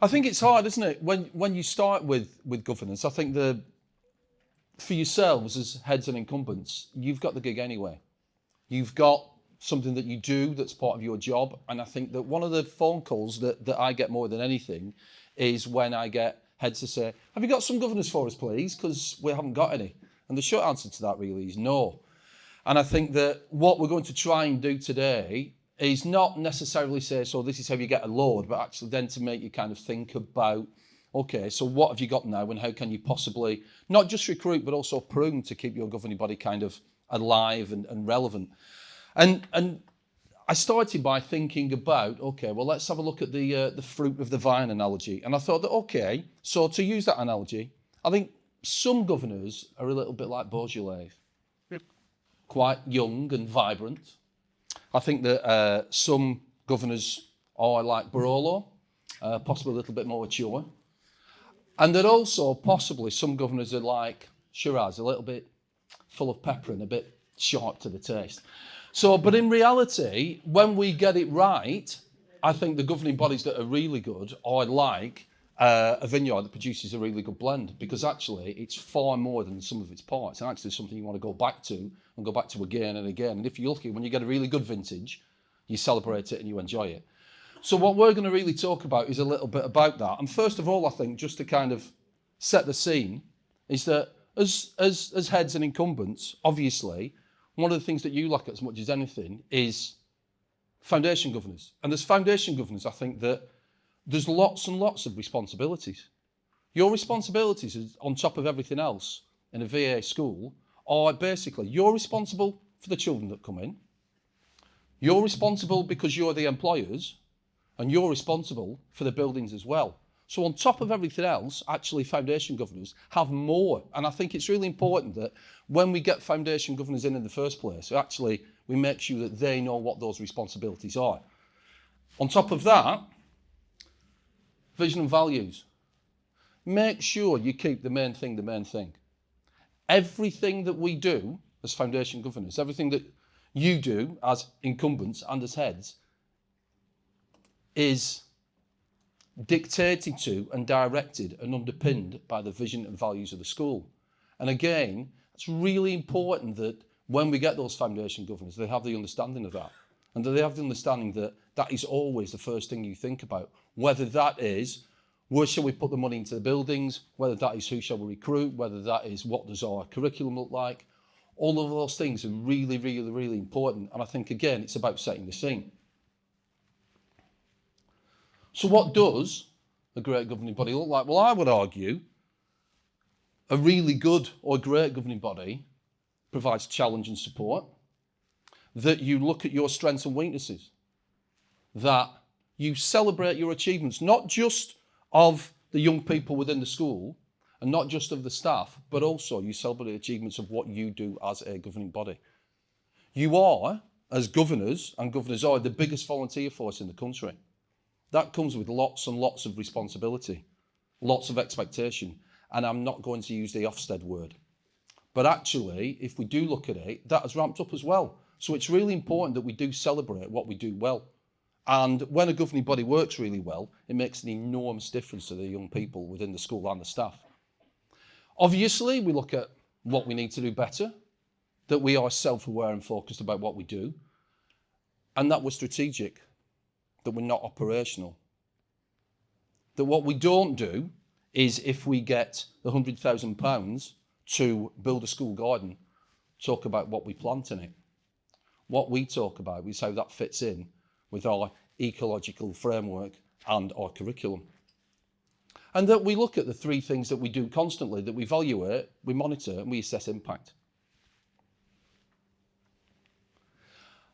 I think it's hard, isn't it? When you start with governance, I think for yourselves as heads and incumbents, you've got the gig anyway. You've got something that you do that's part of your job. And I think that one of the phone calls that I get more than anything is when I get heads to say, have you got some governors for us, please? Because we haven't got any. And the short answer to that really is no. And I think that what we're going to try and do today is not necessarily say, so this is how you get a load, but actually then to make you kind of think about, okay, so what have you got now and how can you possibly not just recruit, but also prune to keep your governing body kind of alive and relevant. And I started by thinking about, okay, well, let's have a look at the fruit of the vine analogy. And I thought that, okay, so to use that analogy, I think some governors are a little bit like Beaujolais, quite young and vibrant. I think that some governors are like Barolo, possibly a little bit more mature. And that also possibly some governors are like Shiraz, a little bit full of pepper and a bit sharp to the taste. So, but in reality, when we get it right, I think the governing bodies that are really good are like a vineyard that produces a really good blend, because actually it's far more than the sum of its parts, and actually something you want to go back to and go back to again and again. And if you're lucky, when you get a really good vintage, you celebrate it and you enjoy it. So what we're going to really talk about is a little bit about that. And first of all, I think just to kind of set the scene is that as heads and incumbents, obviously, one of the things that you look at as much as anything is foundation governors. And as foundation governors, I think that there's lots and lots of responsibilities. Your responsibilities is on top of everything else in a VA school are basically you're responsible for the children that come in. You're responsible because you're the employers, and you're responsible for the buildings as well. So on top of everything else, actually foundation governors have more. And I think it's really important that when we get foundation governors in the first place, actually we make sure that they know what those responsibilities are. On top of that, vision and values. Make sure you keep the main thing the main thing. Everything that we do as foundation governors, everything that you do as incumbents and as heads is dictated to and directed and underpinned by the vision and values of the school. And again, it's really important that when we get those foundation governors, they have the understanding of that. And that they have the understanding that that is always the first thing you think about. Whether that is, where shall we put the money into the buildings? Whether that is, who shall we recruit? Whether that is, what does our curriculum look like? All of those things are really, really, really important. And I think, again, it's about setting the scene. So what does a great governing body look like? Well, I would argue a really good or great governing body provides challenge and support, that you look at your strengths and weaknesses, that you celebrate your achievements, not just of the young people within the school and not just of the staff, but also you celebrate the achievements of what you do as a governing body. You are, as governors, and governors are, the biggest volunteer force in the country. That comes with lots and lots of responsibility, lots of expectation, and I'm not going to use the Ofsted word. But actually, if we do look at it, that has ramped up as well. So it's really important that we do celebrate what we do well. And when a governing body works really well, it makes an enormous difference to the young people within the school and the staff. Obviously, we look at what we need to do better, that we are self-aware and focused about what we do, and that we're strategic, that we're not operational. That what we don't do is, if we get the £100,000 to build a school garden, talk about what we plant in it. What we talk about is how that fits in with our ecological framework and our curriculum. And that we look at the three things that we do constantly, that we evaluate, we monitor, and we assess impact.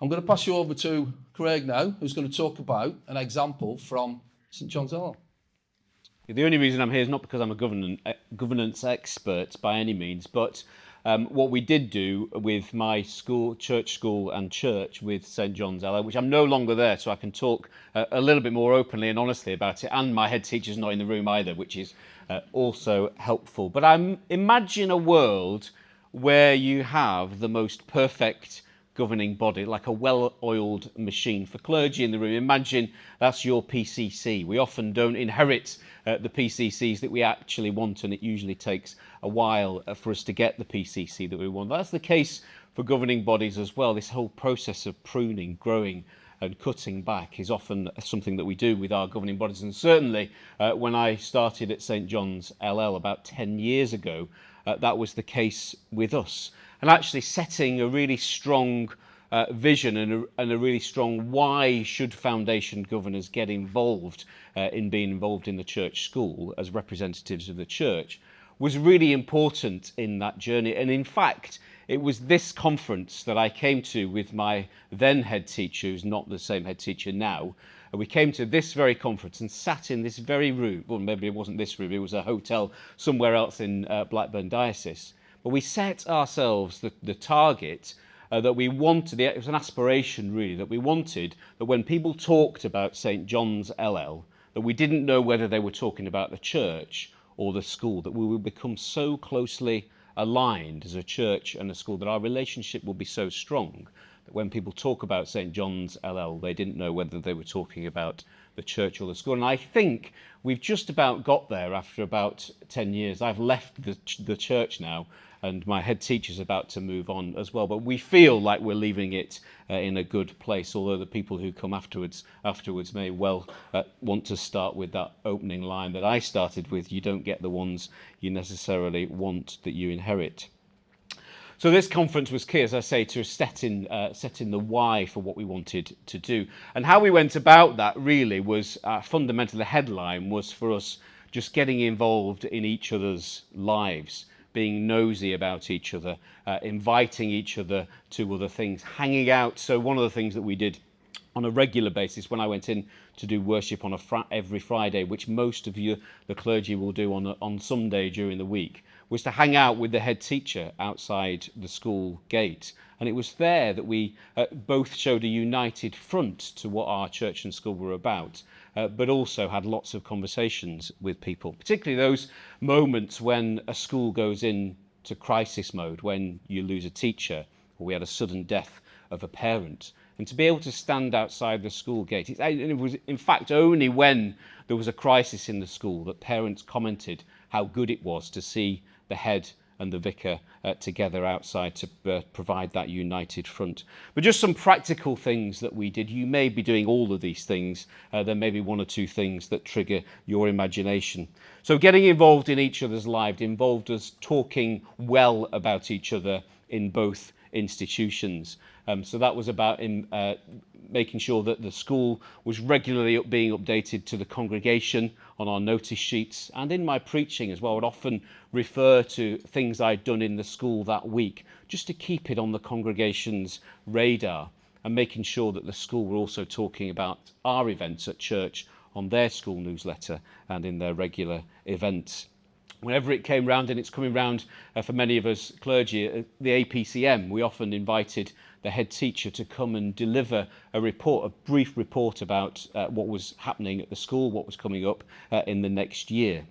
I'm going to pass you over to Craig now, who's going to talk about an example from St John's Ellel. The only reason I'm here is not because I'm a governance expert by any means, but what we did do with my school, church with St John's Ellel, which I'm no longer there, so I can talk a little bit more openly and honestly about it, and my head teacher's not in the room either, which is also helpful. But imagine a world where you have the most perfect governing body, like a well-oiled machine. For clergy in the room, imagine that's your PCC. We often don't inherit the PCCs that we actually want, and it usually takes a while for us to get the PCC that we want. That's the case for governing bodies as well. This whole process of pruning, growing and cutting back is often something that we do with our governing bodies. And certainly when I started at St John's Ellel about 10 years ago, that was the case with us. And actually setting a really strong vision and a really strong why should foundation governors get involved in being involved in the church school as representatives of the church was really important in that journey. And in fact, it was this conference that I came to with my then head teacher, who's not the same head teacher now. And we came to this very conference and sat in this very room. Well, maybe it wasn't this room, it was a hotel somewhere else in Blackburn Diocese. But we set ourselves the target that we wanted, it was an aspiration really, that we wanted that when people talked about St John's Ellel, that we didn't know whether they were talking about the church or the school, that we would become so closely aligned as a church and a school that our relationship will be so strong that when people talk about St John's Ellel, they didn't know whether they were talking about the church or the school. And I think we've just about got there after about 10 years. I've left the church now, and my head teacher's about to move on as well. But we feel like we're leaving it in a good place, although the people who come afterwards may well want to start with that opening line that I started with: you don't get the ones you necessarily want that you inherit. So this conference was key, as I say, to setting the why for what we wanted to do. And how we went about that really was fundamentally, the headline was for us just getting involved in each other's lives, being nosy about each other, inviting each other to other things, hanging out. So one of the things that we did on a regular basis when I went in to do worship on every Friday, which most of you, the clergy, will do on Sunday during the week, was to hang out with the head teacher outside the school gate. And it was there that we both showed a united front to what our church and school were about, but also had lots of conversations with people, particularly those moments when a school goes into crisis mode, when you lose a teacher, or we had a sudden death of a parent. And to be able to stand outside the school gate, it was in fact only when there was a crisis in the school that parents commented how good it was to see the head and the vicar together outside to provide that united front. But just some practical things that we did. You may be doing all of these things. There may be one or two things that trigger your imagination. So getting involved in each other's lives involved us talking well about each other in both institutions. So that was about making sure that the school was regularly being updated to the congregation on our notice sheets. And in my preaching as well, I would often refer to things I'd done in the school that week, just to keep it on the congregation's radar, and making sure that the school were also talking about our events at church on their school newsletter and in their regular events. Whenever it came round, and it's coming round for many of us clergy, the APCM, we often invited the head teacher to come and deliver a brief report about what was happening at the school, what was coming up in the next year.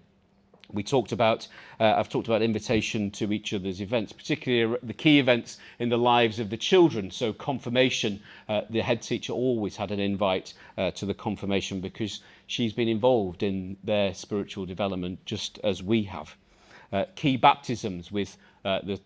I've talked about invitation to each other's events, particularly the key events in the lives of the children. So confirmation, the head teacher always had an invite to the confirmation because she's been involved in their spiritual development just as we have. Key baptisms with the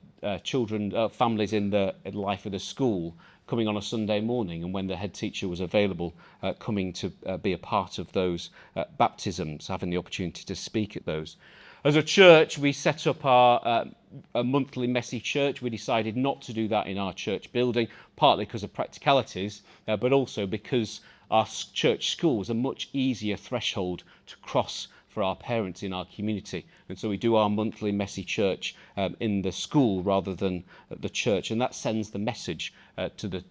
children, families in the life of the school, coming on a Sunday morning, and when the head teacher was available, coming to be a part of those baptisms, having the opportunity to speak at those. As a church, we set up our a monthly messy church. We decided not to do that in our church building, partly because of practicalities, but also because our church school was a much easier threshold to cross for our parents in our community. And so we do our monthly messy church in the school rather than at the church. And that sends the message to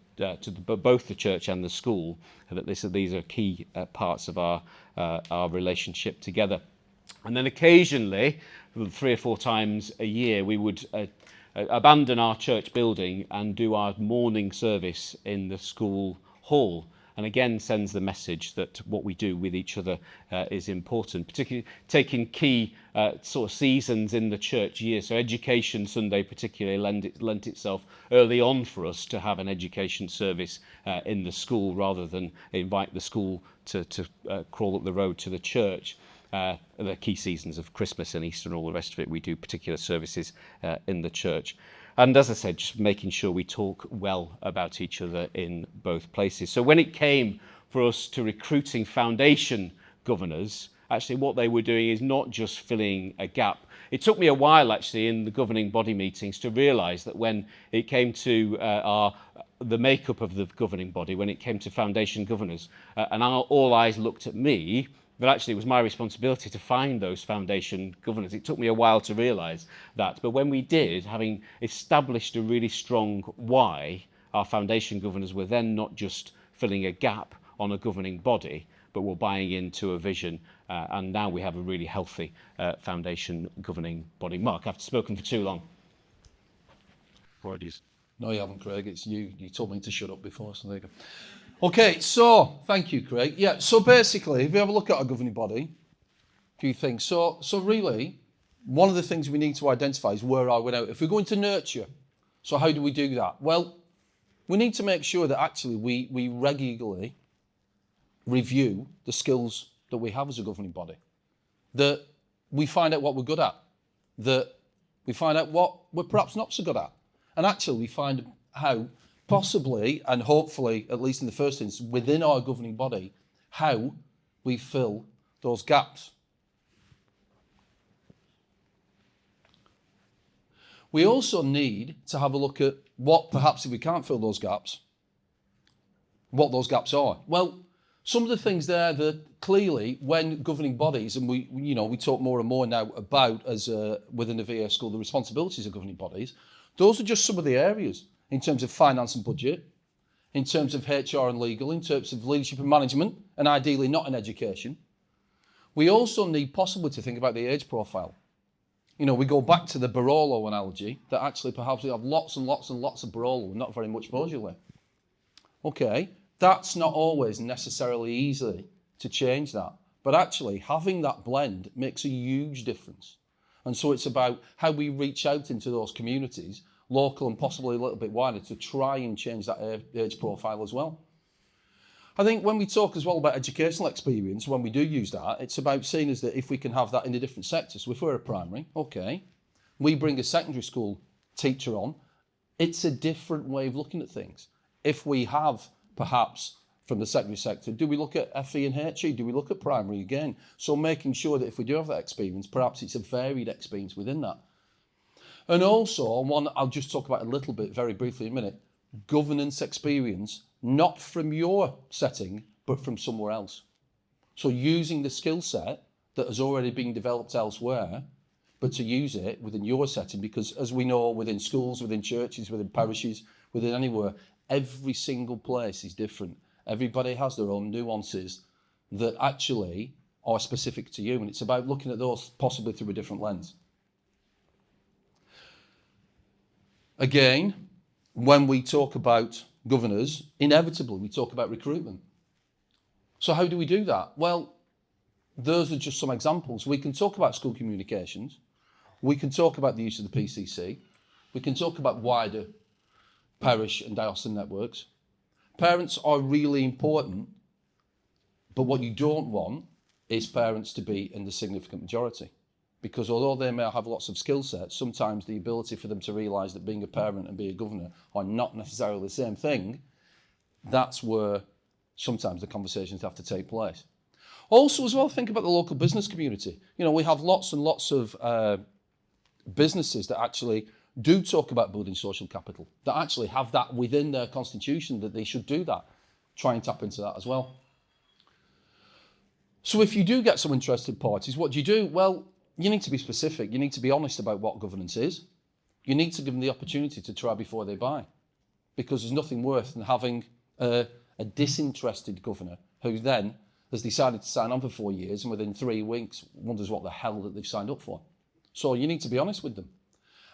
both the church and the school that these are key parts of our relationship together. And then occasionally, 3 or 4 times a year, we would abandon our church building and do our morning service in the school hall. and again sends the message that what we do with each other is important, particularly taking key sort of seasons in the church year. So Education Sunday particularly lent itself early on for us to have an education service in the school rather than invite the school to crawl up the road to the church. The key seasons of Christmas and Easter and all the rest of it, we do particular services in the church. And as I said, just making sure we talk well about each other in both places. So when it came for us to recruiting foundation governors, actually what they were doing is not just filling a gap. It took me a while actually in the governing body meetings to realise that when it came to the makeup of the governing body, when it came to foundation governors, and all eyes looked at me, but actually it was my responsibility to find those foundation governors. It took me a while to realise that. But when we did, having established a really strong why, our foundation governors were then not just filling a gap on a governing body, but were buying into a vision. And now we have a really healthy foundation governing body. Mark, I've spoken for too long. Apologies. No, you haven't, Craig. It's you. You told me to shut up before, so there you go. Okay, so thank you, Craig. Yeah, so basically, if you have a look at our governing body, a few things. So really, one of the things we need to identify is where are we now? If we're going to nurture, so how do we do that? Well, we need to make sure that actually we regularly review the skills that we have as a governing body, that we find out what we're good at, that we find out what we're perhaps not so good at, and actually we find how possibly, and hopefully, at least in the first instance, within our governing body, how we fill those gaps. We also need to have a look at what, perhaps if we can't fill those gaps, what those gaps are. Well, some of the things there that clearly, when governing bodies, and we talk more and more now about as within the VA school, the responsibilities of governing bodies, those are just some of the areas. In terms of finance and budget, in terms of HR and legal, in terms of leadership and management, and ideally not in education. We also need possibly to think about the age profile. We go back to the Barolo analogy, that actually perhaps we have lots and lots and lots of Barolo and not very much Beaujolais. Okay, that's not always necessarily easy to change that, but actually having that blend makes a huge difference. And so it's about how we reach out into those communities, local and possibly a little bit wider, to try and change that age profile as well. I think when we talk as well about educational experience, when we do use that, it's about seeing as that if we can have that in the different sectors. So if we're a primary, okay, we bring a secondary school teacher on, it's a different way of looking at things. If we have perhaps from the secondary sector, do we look at FE and HE? Do we look at primary again? So making sure that if we do have that experience, perhaps it's a varied experience within that. And also, one I'll just talk about a little bit, very briefly in a minute, governance experience, not from your setting, but from somewhere else. So using the skill set that has already been developed elsewhere, but to use it within your setting, because as we know, within schools, within churches, within parishes, within anywhere, every single place is different. Everybody has their own nuances that actually are specific to you, and it's about looking at those possibly through a different lens. Again, when we talk about governors, inevitably we talk about recruitment. So how do we do that? Well, those are just some examples. We can talk about school communications. We can talk about the use of the PCC. We can talk about wider parish and diocesan networks. Parents are really important, but what you don't want is parents to be in the significant majority. Because although they may have lots of skill sets, sometimes the ability for them to realise that being a parent and being a governor are not necessarily the same thing, that's where sometimes the conversations have to take place. Also as well, think about the local business community. We have lots and lots of businesses that actually do talk about building social capital, that actually have that within their constitution, that they should do that. Try and tap into that as well. So if you do get some interested parties, what do? Well, you need to be specific. You need to be honest about what governance is. You need to give them the opportunity to try before they buy, because there's nothing worse than having a disinterested governor who then has decided to sign on for 4 years and within 3 weeks wonders what the hell that they've signed up for. So you need to be honest with them.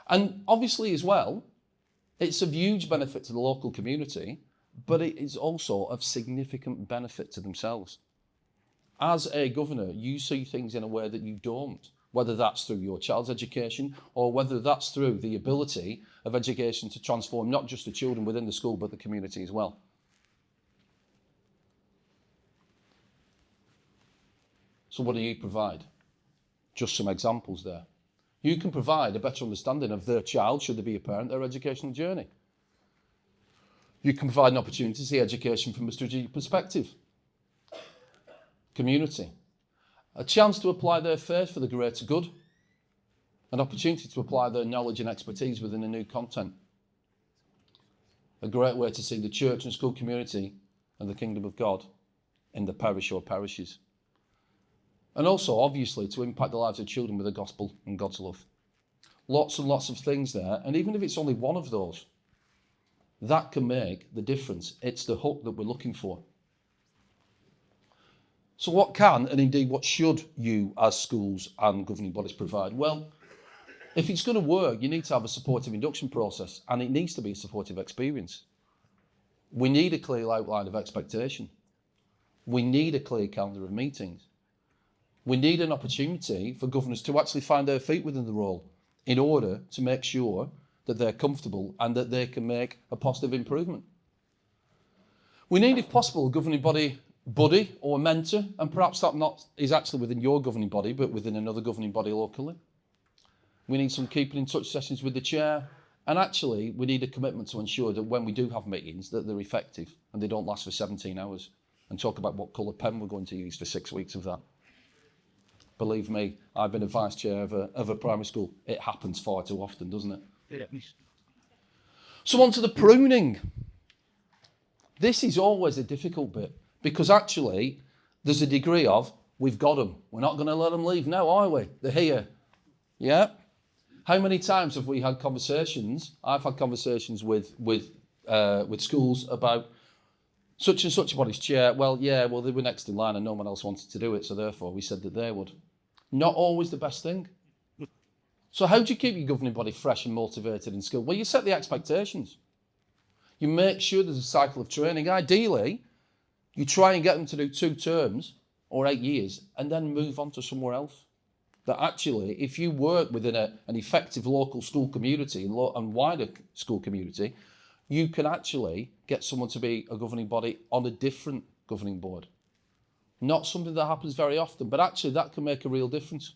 And obviously as well, it's of huge benefit to the local community but it is also of significant benefit to themselves. As a governor, you see things in a way that you don't, whether that's through your child's education or whether that's through the ability of education to transform not just the children within the school, but the community as well. So what do you provide? Just some examples there. You can provide a better understanding of their child, should there be a parent, their educational journey. You can provide an opportunity to see education from a strategic perspective. Community. A chance to apply their faith for the greater good. An opportunity to apply their knowledge and expertise within a new content. A great way to see the church and school community and the kingdom of God in the parish or parishes. And also, obviously, to impact the lives of children with the gospel and God's love. Lots and lots of things there, and even if it's only one of those, that can make the difference. It's the hook that we're looking for. So what can, and indeed what should you as schools and governing bodies provide? Well, if it's going to work, you need to have a supportive induction process, and it needs to be a supportive experience. We need a clear outline of expectation. We need a clear calendar of meetings. We need an opportunity for governors to actually find their feet within the role in order to make sure that they're comfortable and that they can make a positive improvement. We need, if possible, a governing body buddy or mentor, and perhaps that not is actually within your governing body, but within another governing body locally. We need some keeping in touch sessions with the chair, and actually we need a commitment to ensure that when we do have meetings that they're effective and they don't last for 17 hours, and talk about what colour pen we're going to use for 6 weeks of that. Believe me, I've been a vice chair of a primary school. It happens far too often, doesn't it? Yeah. So on to the pruning. This is always a difficult bit because actually there's a degree of, we've got them. We're not going to let them leave now, are we? They're here. Yeah? How many times have we had conversations? I've had conversations with schools about such and such a body's chair. Well, yeah, well, they were next in line and no one else wanted to do it, so therefore we said that they would. Not always the best thing. So how do you keep your governing body fresh and motivated and skilled? Well, you set the expectations. You make sure there's a cycle of training. Ideally, you try and get them to do 2 terms or 8 years and then move on to somewhere else. That actually, if you work within an effective local school community and wider school community, you can actually get someone to be a governing body on a different governing board. Not something that happens very often, but actually that can make a real difference.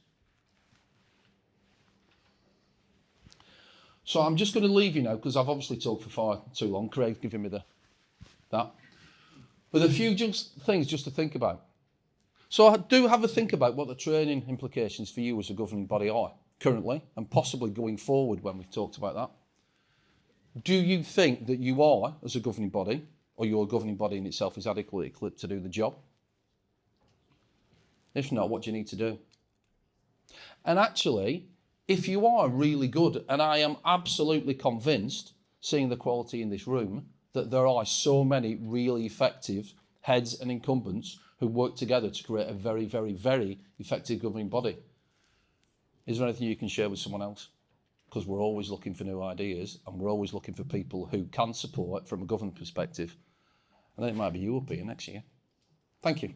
So I'm just going to leave you now because I've obviously talked for far too long. Craig's giving me that. With a few things just to think about. So I do have a think about what the training implications for you as a governing body are currently and possibly going forward when we've talked about that. Do you think that you are, as a governing body, or your governing body in itself is adequately equipped to do the job? If not, what do you need to do? And actually, if you are really good, and I am absolutely convinced, seeing the quality in this room, that there are so many really effective heads and incumbents who work together to create a very, very, very effective governing body. Is there anything you can share with someone else? Because we're always looking for new ideas and we're always looking for people who can support from a government perspective. And then it might be you up here next year. Thank you.